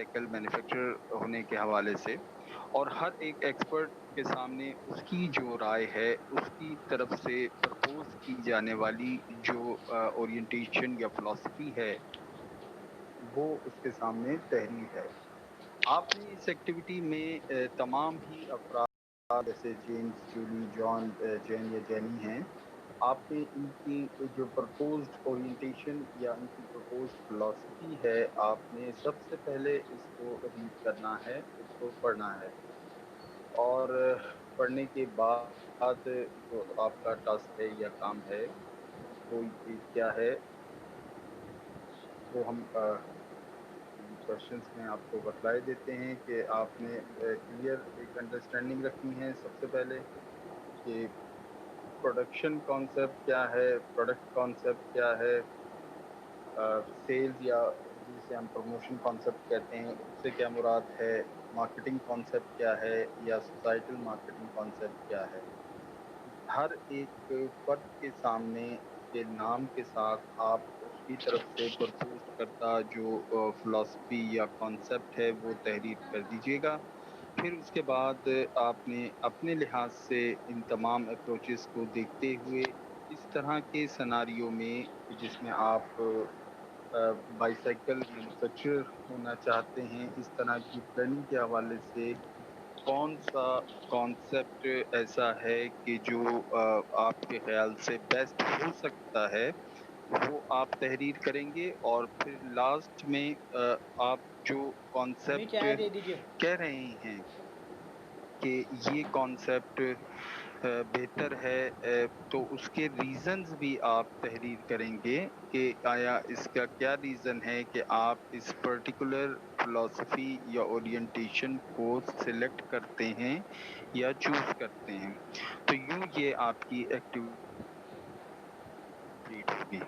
Cycle manufacturer ہونے کے حوالے سے، اور ہر ایک ایکسپرٹ کے سامنے اس کی جو رائے ہے، اس کی طرف سے پرپوز کی جانے والی جو اورینٹیشن یا فلسفی ہے، وہ اس کے سامنے تحریر ہے۔ آپ نے اس ایکٹیویٹی میں تمام ہی افراد جیسے جیمز، جولی، جان، جین یا جینی ہیں، آپ نے ان کی جو پرپوزڈ اورینٹیشن یا ان کی پرپوزڈ فلسفی ہے، آپ نے سب سے پہلے اس کو ریڈ کرنا ہے، اس کو پڑھنا ہے، اور پڑھنے کے بعد جو آپ کا ٹاسک ہے یا کام ہے وہ کیا ہے، وہ ہم کوشچنس میں آپ کو بتلائے دیتے ہیں کہ آپ نے کلیئر ایک انڈرسٹینڈنگ رکھنی ہے سب سے پہلے کہ پروڈکشن کانسیپٹ کیا ہے، پروڈکٹ کانسیپٹ کیا ہے، سیلز یا جسے ہم پروموشن کانسیپٹ کہتے ہیں اس سے کیا مراد ہے، مارکیٹنگ کانسیپٹ کیا ہے، یا سوسائٹل مارکیٹنگ کانسیپٹ کیا ہے۔ ہر ایک فرد کے سامنے اس کے نام کے ساتھ آپ اس کی طرف سے پرپوز کرتا جو فلسفی یا کانسیپٹ ہے وہ تحریر کر دیجیے گا۔ پھر اس کے بعد آپ نے اپنے لحاظ سے ان تمام اپروچز کو دیکھتے ہوئے اس طرح کے سناریو میں جس میں آپ بائی سائیکل مینوفیکچرر ہونا چاہتے ہیں، اس طرح کی پلاننگ کے حوالے سے کون سا کانسیپٹ ایسا ہے کہ جو آپ کے خیال سے بیسٹ ہو سکتا ہے، وہ آپ تحریر کریں گے، اور پھر لاسٹ میں آپ جو امی کانسیپٹ چائے دے دیجیے۔ کہہ رہے ہیں کہ یہ کانسیپٹ بہتر ہے، تو اس کے ریزنز بھی آپ تحریر کریں گے کہ آیا اس کا کیا ریزن ہے کہ آپ اس پرٹیکولر فلسفی یا اورینٹیشن کو سلیکٹ کرتے ہیں یا چوز کرتے ہیں۔ تو یوں یہ آپ کی ایکٹیویٹی ہوگی۔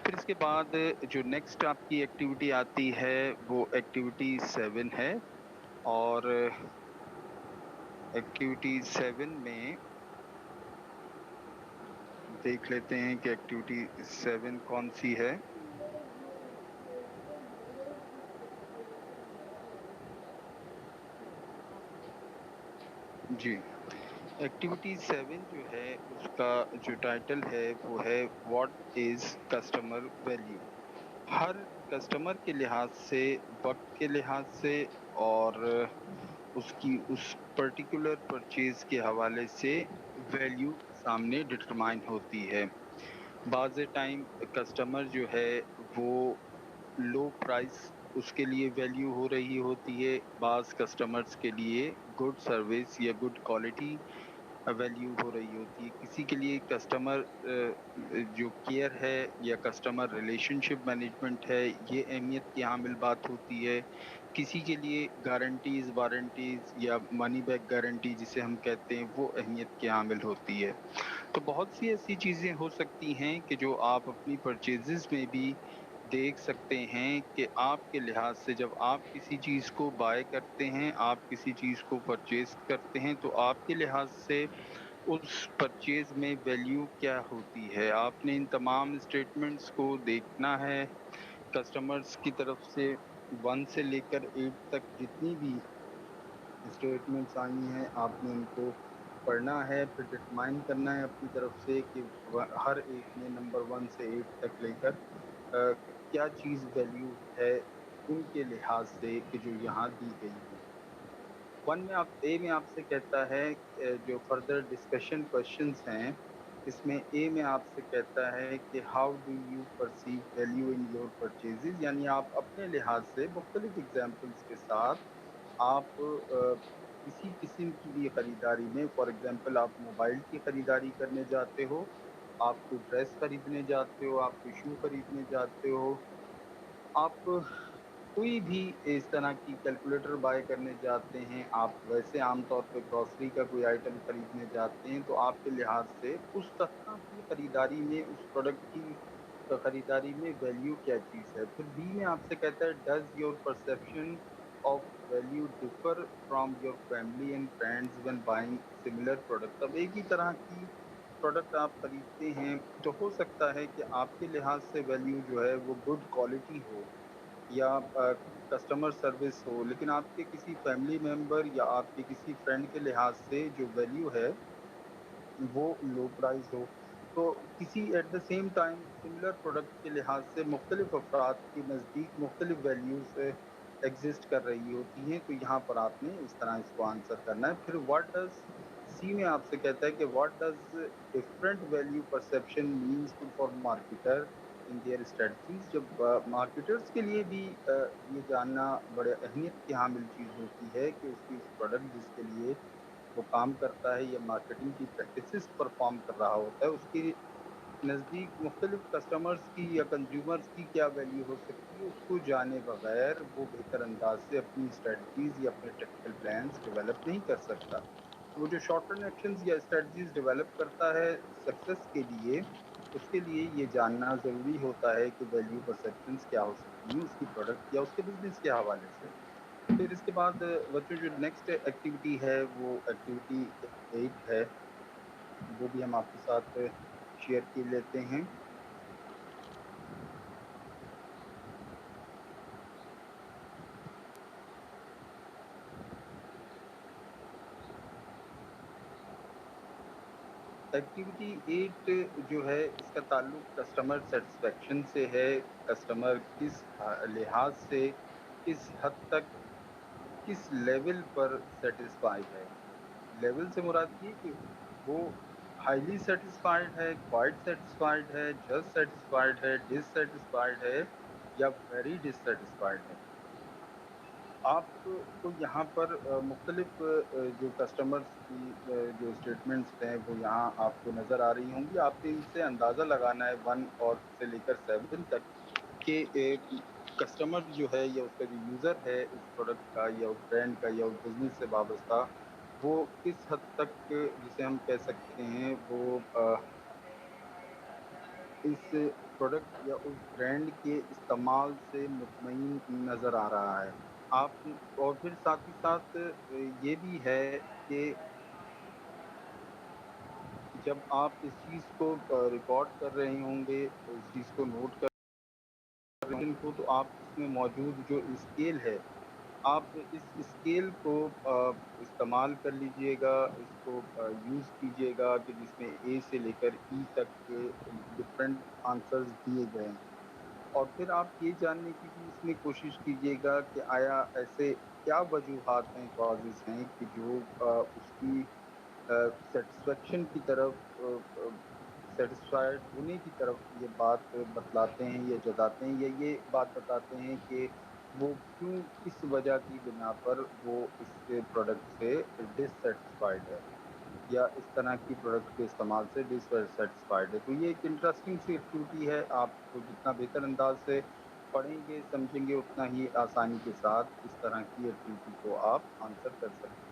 پھر اس کے بعد جو نیکسٹ آپ کی ایکٹیویٹی آتی ہے وہ ایکٹیویٹی 7 ہے، اور ایکٹیویٹی 7 میں دیکھ لیتے ہیں کہ ایکٹیویٹی 7 کون سی ہے۔ جی، ایکٹیویٹی 7 جو ہے اس کا جو ٹائٹل ہے وہ ہے what is customer value. Hare customer کے لحاظ سے، وقت کے لحاظ سے، اور اس کی اس پرٹیکولر پرچیز کے حوالے سے ویلیو سامنے ڈٹرمائن ہوتی ہے۔ بعض ٹائم کسٹمر جو ہے وہ لو پرائس اس کے لیے ویلیو ہو رہی ہوتی ہے، بعض کسٹمرز کے لیے گڈ سروس یا گڈ کوالٹی ویلیو ہو رہی ہوتی ہے، کسی کے لیے کسٹمر جو کیئر ہے یا کسٹمر ریلیشن شپ مینجمنٹ ہے یہ اہمیت کی حامل بات ہوتی ہے، کسی کے لیے گارنٹیز، وارنٹیز یا منی بیک گارنٹی جسے ہم کہتے ہیں وہ اہمیت کی حامل ہوتی ہے۔ تو بہت سی ایسی چیزیں ہو سکتی ہیں کہ جو آپ اپنی پرچیزز میں بھی دیکھ سکتے ہیں کہ آپ کے لحاظ سے جب آپ کسی چیز کو بائی کرتے ہیں، آپ کسی چیز کو پرچیز کرتے ہیں، تو آپ کے لحاظ سے اس پرچیز میں ویلیو کیا ہوتی ہے۔ آپ نے ان تمام اسٹیٹمنٹس کو دیکھنا ہے، کسٹمرز کی طرف سے 1 سے لے کر 8 تک جتنی بھی اسٹیٹمنٹس آئی ہیں آپ نے ان کو پڑھنا ہے، پھر ڈٹرمائن کرنا ہے اپنی طرف سے کہ ہر ایک میں نمبر 1 سے 8 تک لے کر کیا چیز ویلیو ہے ان کے لحاظ سے کہ جو یہاں دی گئی ہیں۔ 1 میں اے میں آپ سے کہتا ہے جو فردر ڈسکشن کوشچنس ہیں، اس میں اے میں آپ سے کہتا ہے کہ how do you perceive value in your purchases, یعنی آپ اپنے لحاظ سے مختلف ایگزامپلس کے ساتھ آپ کسی قسم کی بھی خریداری میں، فار ایگزامپل آپ موبائل کی خریداری کرنے جاتے ہو، آپ کوئی ڈریس خریدنے جاتے ہو، آپ کوئی شو خریدنے جاتے ہو، آپ کوئی بھی اس طرح کی کیلکولیٹر بائی کرنے جاتے ہیں، آپ ویسے عام طور پہ گروسری کا کوئی آئٹم خریدنے جاتے ہیں، تو آپ کے لحاظ سے اس طرح کی خریداری میں، اس پروڈکٹ کی خریداری میں ویلیو کیا چیز ہے۔ پھر بی میں آپ سے کہتا ہے does your perception of value differ from your family and friends when buying similar product. اب ایک ہی طرح کی پروڈکٹ آپ خریدتے ہیں تو ہو سکتا ہے کہ آپ کے لحاظ سے ویلیو جو ہے وہ گڈ کوالٹی ہو، یا کسٹمر سروس ہو، لیکن آپ کے کسی فیملی ممبر یا آپ کے کسی فرینڈ کے لحاظ سے جو ویلیو ہے وہ لو پرائز ہو، تو کسی at the same time similar product کے لحاظ سے مختلف افراد کے نزدیک مختلف ویلیوز ایگزسٹ کر رہی ہوتی ہیں، تو یہاں پر آپ نے اس طرح اس کو آنسر کرنا ہے. پھر واٹ ڈز سی میں آپ سے کہتا ہے کہ what does different value perception means to for marketer in their strategies. جب مارکیٹرس کے لیے بھی یہ جاننا بڑے اہمیت کی حامل چیز ہوتی ہے کہ اس کی اس پروڈکٹ جس کے لیے وہ کام کرتا ہے یا مارکیٹنگ کی پریکٹسز پرفارم کر رہا ہوتا ہے، اس کے نزدیک مختلف کسٹمرز کی یا کنزیومرز کی کیا ویلیو ہو سکتی ہے، اس کو جانے بغیر وہ بہتر انداز سے اپنی اسٹریٹجیز یا اپنے ٹیکٹیکل پلانز ڈیولپ نہیں کر سکتا. وہ جو شارٹ ٹرم ایکشنز یا اسٹریٹجیز ڈیولپ کرتا ہے سکسیس کے لیے، اس کے لیے یہ جاننا ضروری ہوتا ہے کہ ویلیو پرسیپشنز کیا ہو سکتی ہیں اس کی پروڈکٹ یا اس کے بزنس کے حوالے سے. پھر اس کے بعد بچوں جو نیکسٹ ایکٹیویٹی ہے وہ ایکٹیویٹی 8 ہے، وہ بھی ہم آپ کے ساتھ شیئر کر لیتے ہیں. ایکٹیویٹی 8 جو ہے اس کا تعلق کسٹمر سیٹسفیکشن سے ہے. کسٹمر کس لحاظ سے کس حد تک کس لیول پر سیٹسفائیڈ ہے. لیول سے مراد یہ کہ وہ ہائیلی سیٹسفائیڈ ہے، کوائٹ سیٹسفائیڈ ہے، جسٹ سیٹسفائیڈ ہے، ڈس سیٹسفائیڈ ہے یا ویری ڈس سیٹسفائیڈ ہے. آپ کو یہاں پر مختلف جو کسٹمرز کی جو اسٹیٹمنٹس ہیں وہ یہاں آپ کو نظر آ رہی ہوں گی. آپ نے ان سے اندازہ لگانا ہے 1 اور سے لے کر 7 تک کہ کسٹمر جو ہے یا اس کا جو یوزر ہے اس پروڈکٹ کا یا اس برانڈ کا یا اس بزنس سے وابستہ، وہ کس حد تک جسے ہم کہہ سکتے ہیں وہ اس پروڈکٹ یا اس برانڈ کے استعمال سے مطمئن نظر آ رہا ہے. آپ اور پھر ساتھ ہی ساتھ یہ بھی ہے کہ جب آپ اس چیز کو ریکارڈ کر رہے ہوں گے، اس چیز کو نوٹ کر رہے ہوں کو، تو آپ اس میں موجود جو اسکیل ہے آپ اس اسکیل کو استعمال کر لیجئے گا، اس کو یوز کیجئے گا کہ جس میں اے سے لے کر ای تک ڈفرینٹ آنسرز دیے گئے ہیں. اور پھر آپ یہ جاننے کی بھی اس میں کوشش کیجئے گا کہ آیا ایسے کیا وجوہات ہیں، کازز ہیں کہ جو اس کی سیٹسفیکشن کی طرف سیٹسفائیڈ ہونے کی طرف یہ بات بتلاتے ہیں یا جتاتے ہیں، یا یہ بات بتاتے ہیں کہ وہ کیوں کس وجہ کی بنا پر وہ اس پروڈکٹ سے ڈس سیٹسفائیڈ ہے یا اس طرح کی پروڈکٹ کے استعمال سے ڈس سیٹسفائیڈ ہے. تو یہ ایک انٹرسٹنگ سی ایکٹیویٹی ہے. آپ کو جتنا بہتر انداز سے پڑھیں گے سمجھیں گے اتنا ہی آسانی کے ساتھ اس طرح کی ایکٹیویٹی کو آپ آنسر کر سکتے ہیں.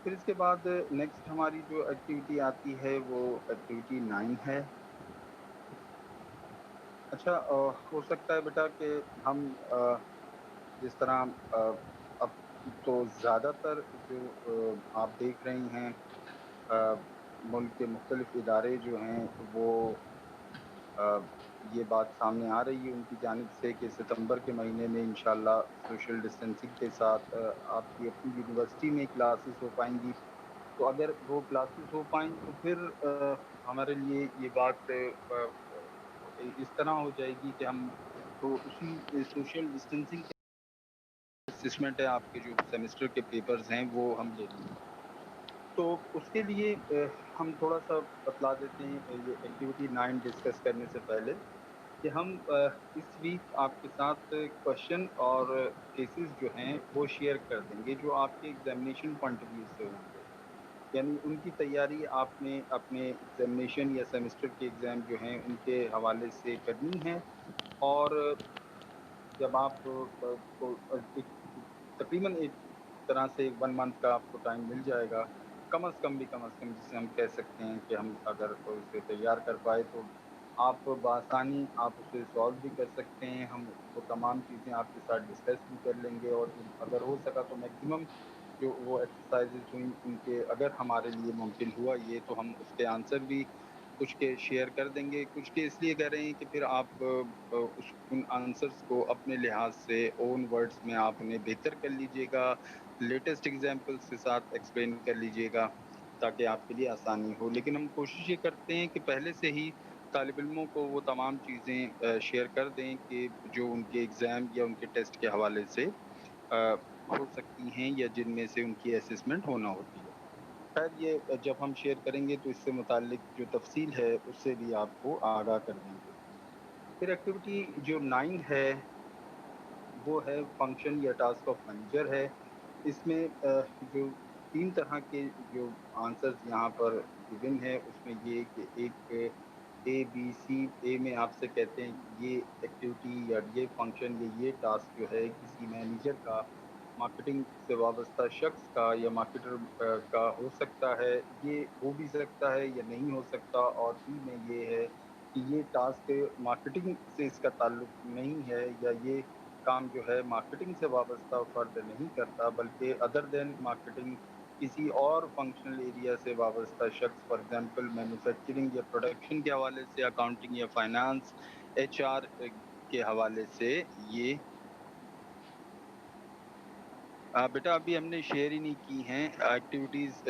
پھر اس کے بعد نیکسٹ ہماری جو ایکٹیویٹی آتی ہے وہ ایکٹیویٹی 9 ہے. اچھا ہو سکتا ہے بیٹا کہ ہم جس طرح اب تو زیادہ تر جو آپ دیکھ رہی ہیں ملک کے مختلف ادارے جو ہیں وہ یہ بات سامنے آ رہی ہے ان کی جانب سے کہ ستمبر کے مہینے میں انشاءاللہ سوشل ڈسٹینسنگ کے ساتھ آپ کی اپنی یونیورسٹی میں کلاسز ہو پائیں گی. تو اگر وہ کلاسز ہو پائیں تو پھر ہمارے لیے یہ بات اس طرح ہو جائے گی کہ ہم تو اسی سوشل ڈسٹینسنگ کے اسسمنٹ ہے، آپ کے جو سیمسٹر کے پیپرز ہیں وہ ہم لے لیں گے. تو اس کے لیے ہم تھوڑا سا بتلا دیتے ہیں یہ ایکٹیویٹی 9 ڈسکس کرنے سے پہلے کہ ہم اس ویک آپ کے ساتھ کوشچن اور کیسز جو ہیں وہ شیئر کر دیں گے جو آپ کے ایگزامینیشن پوائنٹ آف ویو سے ہوں گے. یعنی ان کی تیاری آپ نے اپنے ایگزامینیشن یا سیمسٹر کے ایگزام جو ہیں ان کے حوالے سے کرنی ہے. اور جب آپ کو تقریباً ایک طرح سے 1 منتھ کا آپ کو ٹائم مل جائے گا، کم از کم بھی کم از کم جسے ہم کہہ سکتے ہیں کہ ہم اگر اسے تیار کر پائے تو آپ بآسانی آپ اسے سالو بھی کر سکتے ہیں. ہم وہ تمام چیزیں آپ کے ساتھ ڈسکس بھی کر لیں گے اور اگر ہو سکا تو میکسیمم جو وہ ایکسرسائزز ہوئیں ان کے اگر ہمارے لیے ممکن ہوا یہ تو ہم اس کے آنسر بھی کچھ کے شیئر کر دیں گے، کچھ کے اس لیے کہہ رہے ہیں کہ پھر آپ ان آنسرس کو اپنے لحاظ سے اون ورڈز میں آپ انہیں بہتر کر لیجئے گا، لیٹسٹ ایگزامپلس کے ساتھ ایکسپلین کر لیجئے گا تاکہ آپ کے لیے آسانی ہو. لیکن ہم کوشش یہ کرتے ہیں کہ پہلے سے ہی طالب علموں کو وہ تمام چیزیں شیئر کر دیں کہ جو ان کے ایگزام یا ان کے ٹیسٹ کے حوالے سے ہو سکتی ہیں یا جن میں سے ان کی اسسمنٹ ہونا ہوتی ہے. خیر یہ جب ہم شیئر کریں گے تو اس سے متعلق جو تفصیل ہے اس سے بھی آپ کو آگاہ کر دیں گے. پھر ایکٹیویٹی جو 9 ہے وہ ہے فنکشن یا ٹاسک آف مینیجر ہے. اس میں جو 3 طرح کے جو آنسرز یہاں پر گیون ہے اس میں یہ کہ ایک اے بی سی. اے میں آپ سے کہتے ہیں کہ یہ ایکٹیویٹی یا یہ فنکشن یا یہ ٹاسک جو ہے کسی مینیجر کا، مارکیٹنگ سے وابستہ شخص کا یا مارکیٹر کا ہو سکتا ہے، یہ ہو بھی سکتا ہے یا نہیں ہو سکتا. اور بی میں یہ ہے کہ یہ ٹاسک مارکیٹنگ سے اس کا تعلق نہیں ہے یا یہ کام جو ہے مارکیٹنگ سے وابستہ فرد نہیں کرتا بلکہ ادر دین مارکیٹنگ کسی اور فنکشنل ایریا سے وابستہ شخص، فار ایگزامپل مینوفیکچرنگ یا پروڈکشن کے حوالے سے، اکاؤنٹنگ یا فائنانس، ایچ آر کے حوالے سے. یہ بیٹا ابھی ہم نے شیئر ہی نہیں کی ہیں ایکٹیویٹیز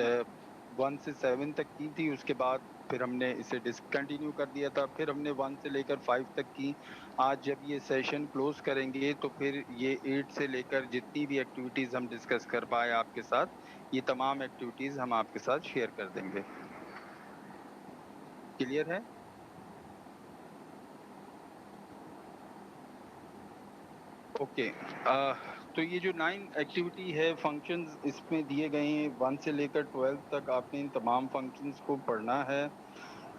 1 سے 7 تک کی تھی، اس کے بعد پھر ہم نے اسے ڈسکنٹینیو کر دیا تھا، پھر ہم نے 1 سے لے کر 5 تک کی. آج جب یہ سیشن کلوز کریں گے تو پھر یہ 8 سے لے کر جتنی بھی ایکٹیویٹیز ہم ڈسکس کر پائے آپ کے ساتھ، یہ تمام ایکٹیویٹیز ہم آپ کے ساتھ شیئر کر دیں گے. کلیئر ہے؟ اوکے. تو یہ جو 9 ایکٹیویٹی ہے فنکشنز اس میں دیے گئے ہیں 1 سے لے کر 12 تک. آپ نے ان تمام فنکشنز کو پڑھنا ہے،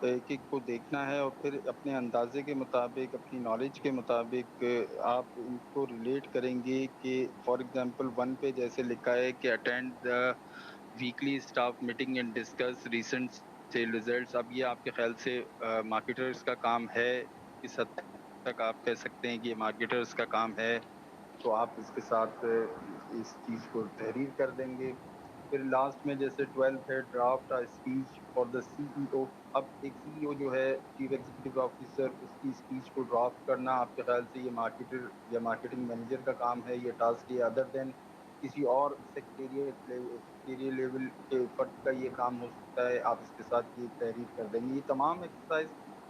ایک ایک کو دیکھنا ہے اور پھر اپنے اندازے کے مطابق، اپنی نالج کے مطابق آپ ان کو ریلیٹ کریں گے. کہ فار ایگزامپل 1 پہ جیسے لکھا ہے کہ attend the weekly staff meeting and discuss recent sale results. اب یہ آپ کے خیال سے مارکیٹرز کا کام ہے؟ کس حد تک آپ کہہ سکتے ہیں کہ یہ مارکیٹرز کا کام ہے؟ تو آپ اس کے ساتھ اس چیز کو تحریر کر دیں گے. پھر لاسٹ میں جیسے 12 ہے ڈرافٹ اسپیچ فار دا سی ای او. اب ایک سی ای او جو ہے چیف ایگزیکٹو آفیسر، اس کی اسپیچ کو ڈرافٹ کرنا آپ کے خیال سے یہ مارکیٹر یا مارکیٹنگ مینیجر کا کام ہے؟ یہ ٹاسک یہ ادر دین کسی اور سیکریٹریٹ لیول کے فرد کا یہ کام ہو سکتا ہے؟ آپ اس کے ساتھ یہ تحریر کر دیں گے. یہ تمام ایکسرسائز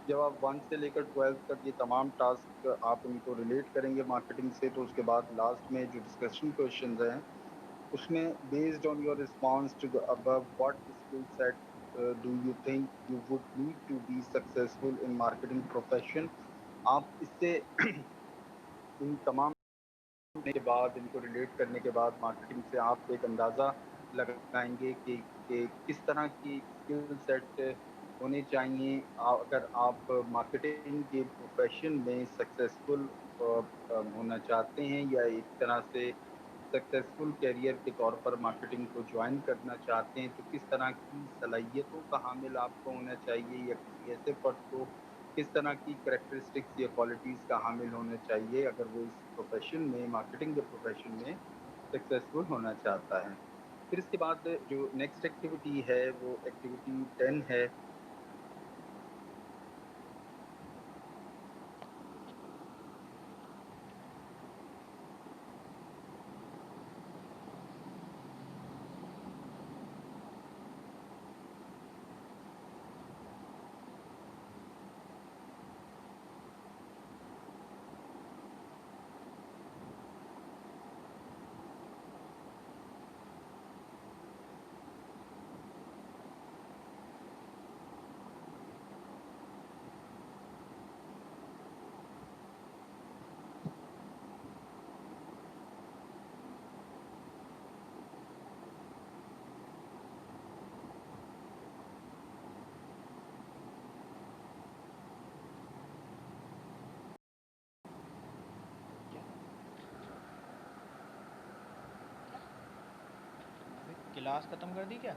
جب آپ 1 سے لے کر 12 تک یہ تمام ٹاسک آپ ان کو ریلیٹ کریں گے مارکیٹنگ سے، تو اس کے بعد لاسٹ میں جو ڈسکشن کوشچنز ہیں اس میں based on your response to the above what skill set do you think you would need to be successful in marketing profession. آپ اس سے ان تمام کے بعد، ان کو ریلیٹ کرنے کے بعد مارکیٹنگ سے آپ ایک اندازہ لگائیں گے کہ کس طرح کی اسکل سیٹ ہونے چاہیے اگر آپ مارکیٹنگ کے پروفیشن میں سکسیسفل ہونا چاہتے ہیں یا ایک طرح سے سکسیسفل کیریئر کے طور پر مارکیٹنگ کو جوائن کرنا چاہتے ہیں. تو کس طرح کی صلاحیتوں کا حامل آپ کو ہونا چاہیے یا کسی ایسے فرد کو کس طرح کی کریکٹرسٹکس یا کوالٹیز کا حامل ہونا چاہیے اگر وہ اس پروفیشن میں، مارکیٹنگ کے پروفیشن میں سکسیسفل ہونا چاہتا ہے. پھر اس کے بعد جو نیکسٹ ایکٹیویٹی ہے وہ ایکٹیویٹی 10 ہے. کلاس ختم کر دی کیا؟